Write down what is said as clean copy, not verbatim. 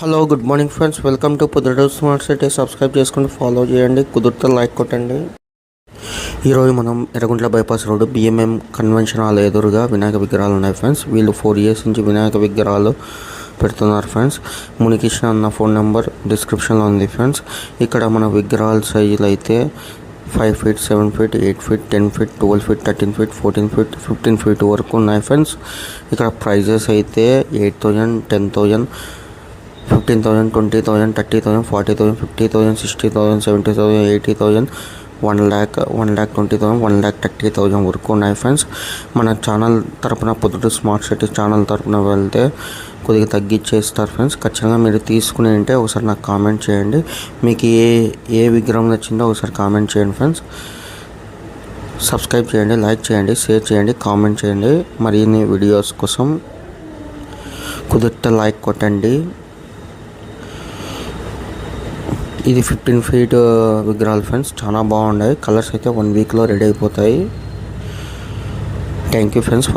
Hello good morning friends, welcome to Proddatur smart city. Subscribe చేసుకుని follow చేయండి, కుదిరితే like కొట్టండి. ఈరోజు మనం Erraguntla bypass road BMM convention hall ఎదురుగా వినాయక విగ్రహాలు ఉన్నాయి ఫ్రెండ్స్. వీళ్ళు 4 years నుంచి వినాయక విగ్రహాలు పెడుతున్నారు ఫ్రెండ్స్. మునికృష్ణ అన్న ఫోన్ నెంబర్ డిస్క్రిప్షన్లో ఉంది ఫ్రెండ్స్. ఇక్కడ మన విగ్రహాల సైజులు అయితే 5 feet, 7 feet, 8 feet, 10 feet, 12 feet, 13 feet, 14 feet, 15 feet వరకు ఉన్నాయి ఫ్రెండ్స్. ఇక్కడ ప్రైజెస్ అయితే 8,000, 10,000, 15,000, 20,000, 30,000, 40,000, 50,000, 60,000, 70,000, 80,000, 1 lakh, 1,20,000, 1,30,000 వరకు ఉన్నాయి ఫ్రెండ్స్. మన ఛానల్ తరపున పొద్దుటూరు స్మార్ట్ సిటీ ఛానల్ తరపున వెళ్తే కొద్దిగా తగ్గించేస్తారు ఫ్రెండ్స్. ఖచ్చితంగా మీరు తీసుకుని ఉంటే ఒకసారి నాకు కామెంట్ చేయండి. మీకు ఏ విగ్రహం నచ్చిందో ఒకసారి కామెంట్ చేయండి ఫ్రెండ్స్. సబ్స్క్రైబ్ చేయండి, లైక్ చేయండి, షేర్ చేయండి, కామెంట్ చేయండి. మరిన్ని వీడియోస్ కోసం కుదిరితే లైక్ కొట్టండి. ఇది 15 feet విగ్రహాలు ఫ్రెండ్స్, చాలా బాగున్నాయి. కలర్స్ అయితే 1 weekలో రెడీ అయిపోతాయి. Thank you friends.